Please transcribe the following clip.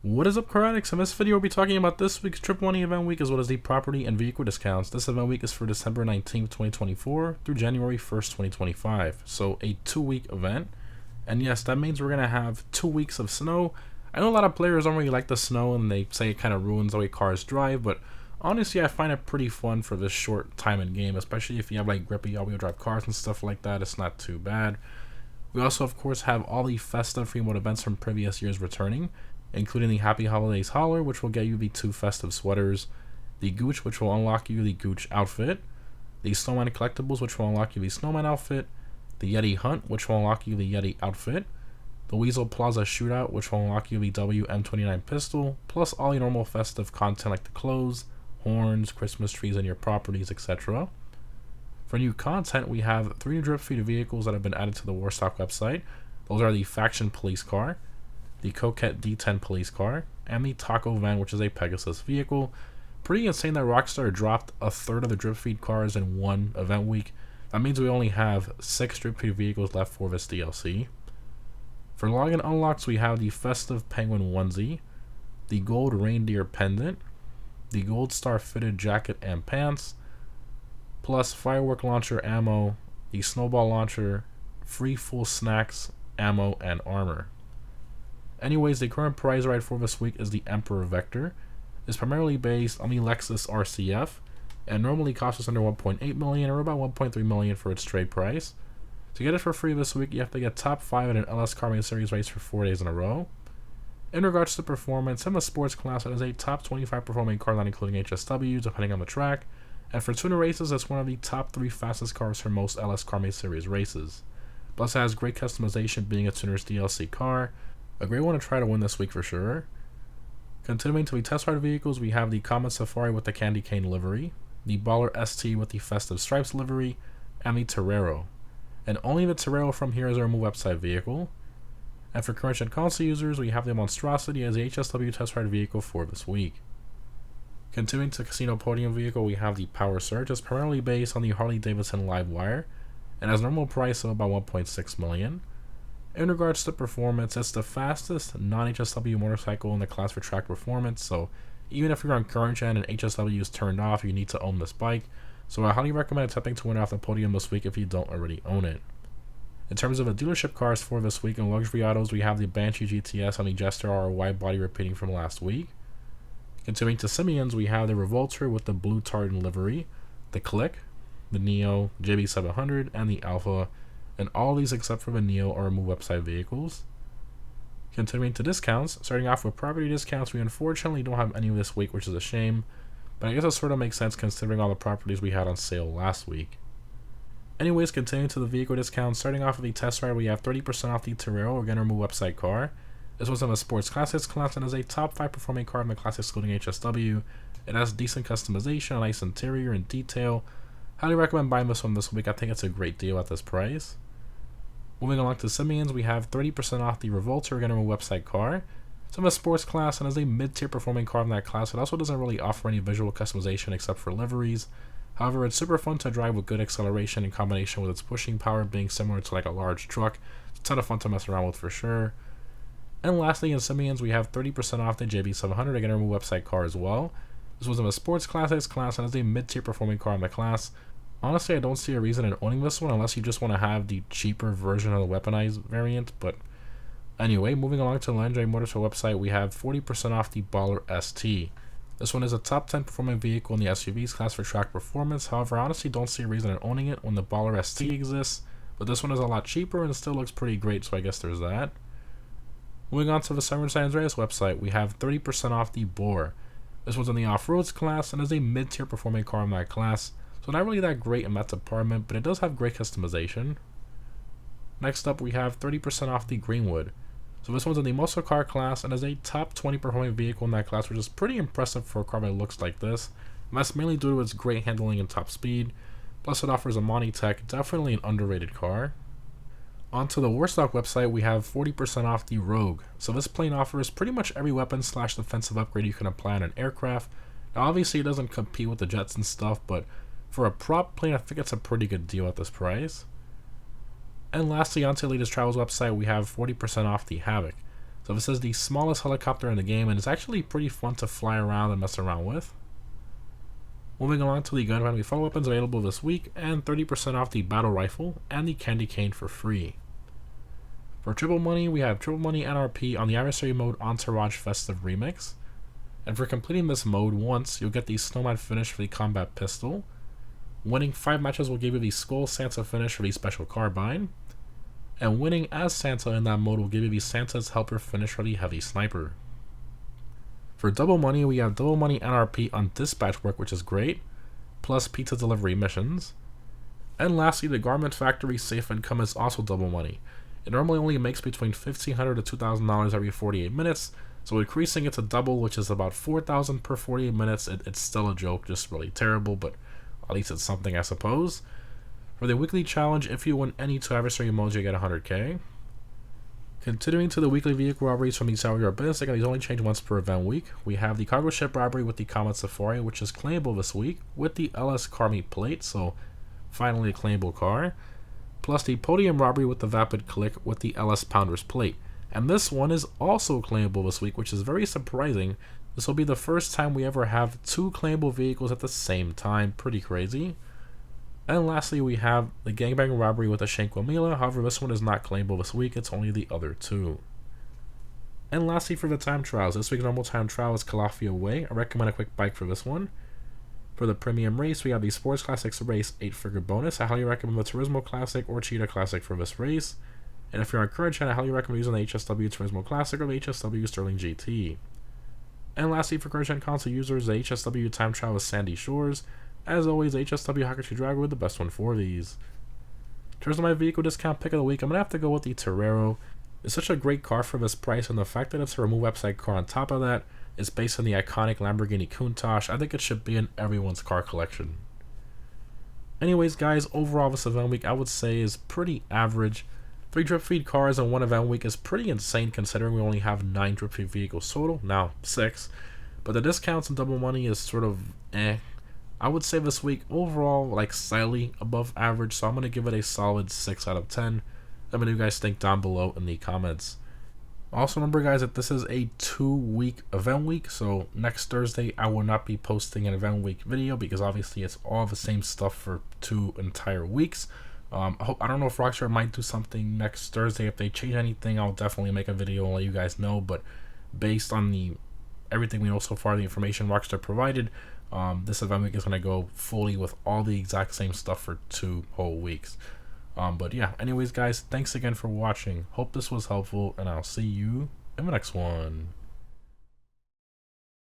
What is up, Karatics? In this video, we'll be talking about this week's Trip Money event week as well as the property and vehicle discounts. This event week is for December 19th, 2024 through January 1st, 2025. So a 2-week event. And yes, that means we're going to have 2 weeks of snow. I know a lot of players don't really like the snow and they say it kind of ruins the way cars drive, but honestly, I find it pretty fun for this short time in game, especially if you have like grippy all-wheel drive cars and stuff like that. It's not too bad. We also, of course, have all the festive free mode events from previous years returning, including the Happy Holidays Hauler, which will get you the 2 festive sweaters, the Gooch, which will unlock you the Gooch outfit, the Snowman Collectibles, which will unlock you the Snowman outfit, the Yeti Hunt, which will unlock you the Yeti outfit, the Weasel Plaza Shootout, which will unlock you the WM29 pistol, plus all your normal festive content like the clothes, horns, Christmas trees, and your properties, etc. For new content, we have 3 new drip feed vehicles that have been added to the Warstock website. Those are the Faction Police Car, the Coquette D10 Police Car, and the Taco Van, which is a Pegasus vehicle. Pretty insane that Rockstar dropped a third of the drip feed cars in one event week. That means we only have 6 drip feed vehicles left for this DLC. For login unlocks, we have the Festive Penguin Onesie, the Gold Reindeer Pendant, the Gold Star Fitted Jacket and Pants, plus Firework Launcher ammo, the Snowball Launcher, free full snacks, ammo, and armor. Anyways, the current prize ride for this week is the Emperor Vector. It's primarily based on the Lexus RCF, and normally costs us under 1.8 million or about 1.3 million for its trade price. To get it for free this week, you have to get top 5 in an LS Car Main Series race for 4 days in a row. In regards to performance, in the sports class, it is a top 25 performing car, not including HSW, depending on the track. And for tuner races, it's one of the top 3 fastest cars for most LS Car Main Series races. Plus, it has great customization, being a tuner's DLC car. A great one to try to win this week for sure. Continuing to the test ride vehicles, we have the Comet Safari with the Candy Cane livery, the Baller ST with the Festive Stripes livery, and the Torero. And only the Torero from here is our Move website vehicle. And for current gen console users, we have the Monstrosity as the HSW test ride vehicle for this week. Continuing to Casino Podium vehicle, we have the Power Surge. It's primarily based on the Harley Davidson Livewire, and has a normal price of about 1.6 million. In regards to performance, it's the fastest non-HSW motorcycle in the class for track performance, so even if you're on current gen and HSW is turned off, you need to own this bike. So I highly recommend attempting to win off the podium this week if you don't already own it. In terms of the dealership cars for this week, in luxury autos, we have the Banshee GTS and the Jester R wide body repeating from last week. Continuing to Simeons, we have the Revolter with the blue tartan livery, the Click, the Neo, JB700, and the Alpha, and all these except for the Neo are Move website vehicles. Continuing to discounts, starting off with property discounts, we unfortunately don't have any this week, which is a shame, but I guess it sort of makes sense considering all the properties we had on sale last week. Anyways, continuing to the vehicle discounts, starting off with the test ride, we have 30% off the Torero, again our Move website car. This was in the Sports Classics class and is a top 5 performing car in the class excluding HSW. It has decent customization, a nice interior and detail. Highly recommend buying this one this week. I think it's a great deal at this price. Moving along to Simeons, we have 30% off the Revolter, again our website car. It's in the Sports class and is a mid-tier performing car in that class. It also doesn't really offer any visual customization except for liveries. However, it's super fun to drive with good acceleration in combination with its pushing power being similar to like a large truck. It's a ton of fun to mess around with for sure. And lastly, in Simeons, we have 30% off the JB700, again our website car as well. This was in the Sports Classics class and is a mid-tier performing car in the class. Honestly, I don't see a reason in owning this one unless you just want to have the cheaper version of the weaponized variant, but anyway, moving along to the Legendary Motors website, we have 40% off the Baller ST. This one is a top 10 performing vehicle in the SUVs class for track performance. However, I honestly don't see a reason in owning it when the Baller ST exists, but this one is a lot cheaper and still looks pretty great, so I guess there's that. Moving on to the San Andreas website, we have 30% off the Boar. This one's in the off-roads class and is a mid-tier performing car in that class, so not really that great in that department, but it does have great customization. Next up, we have 30% off the Greenwood. So this one's in the muscle car class and is a top 20 performing vehicle in that class, which is pretty impressive for a car that looks like this. And that's mainly due to its great handling and top speed. Plus it offers a Monty Tech, definitely an underrated car. Onto the Warstock website, we have 40% off the Rogue. So this plane offers pretty much every weapon / defensive upgrade you can apply on an aircraft. Now obviously it doesn't compete with the jets and stuff, but for a prop plane I think it's a pretty good deal at this price. And lastly, onto the latest travels website, we have 40% off the Havoc. So this is the smallest helicopter in the game, and it's actually pretty fun to fly around and mess around with. Moving along to the gun family follow weapons available this week, and 30% off the battle rifle and the candy cane for free. For triple money, we have triple money NRP on the adversary mode Entourage Festive Remix. And for completing this mode once, you'll get the Snowman finish for the combat pistol. Winning 5 matches will give you the Skull Santa finish for the special carbine. And winning as Santa in that mode will give you the Santa's Helper finish for the heavy sniper. For double money, we have double money NRP on dispatch work, which is great, plus pizza delivery missions. And lastly, the Garment Factory safe income is also double money. It normally only makes between $1,500 to $2,000 every 48 minutes, so increasing it to double, which is about $4,000 per 48 minutes, it's still a joke, just really terrible, but at least it's something, I suppose. For the weekly challenge, if you win any 2 adversary modes, you get 100k. Continuing to the weekly vehicle robberies from the Salary or Business, again, these only change once per event week. We have the cargo ship robbery with the Comet Safari, which is claimable this week, with the LS Carmi plate, so finally a claimable car. Plus the podium robbery with the Vapid Click with the LS Pounders plate. And this one is also claimable this week, which is very surprising. This will be the first time we ever have 2 claimable vehicles at the same time, pretty crazy. And lastly, we have the gangbang robbery with the Shankwell Mila. However, this one is not claimable this week, it's only the other 2. And lastly, for the time trials, this week's normal time trial is Calafia Way. I recommend a quick bike for this one. For the premium race, we have the Sports Classics Race 8-figure bonus. I highly recommend the Turismo Classic or Cheetah Classic for this race. And if you're on current gen, I highly recommend using the HSW Turismo Classic or the HSW Sterling GT. And lastly, for current gen console users, the HSW time trial is Sandy Shores. As always, HSW Hakuchi Drago with the best one for these. In terms of my vehicle discount pick of the week, I'm going to have to go with the Torero. It's such a great car for this price, and the fact that it's a remove website car on top of that is based on the iconic Lamborghini Countach. I think it should be in everyone's car collection. Anyways, guys, overall this event week I would say is pretty average. 3 drip feed cars in one event week is pretty insane considering we only have 9 drip feed vehicles total, now 6. But the discounts and double money is sort of I would say this week overall like slightly above average, so I'm going to give it a solid 6 out of 10. Let me know what you guys think down below in the comments. Also remember guys that this is a 2-week event week, so next Thursday I will not be posting an event week video because obviously it's all the same stuff for 2 entire weeks. I don't know if Rockstar might do something next Thursday. If they change anything, I'll definitely make a video and let you guys know, but based on everything we know so far, the information Rockstar provided, this event week is going to go fully with all the exact same stuff for 2 whole weeks. But yeah, anyways guys, thanks again for watching. Hope this was helpful, and I'll see you in the next one.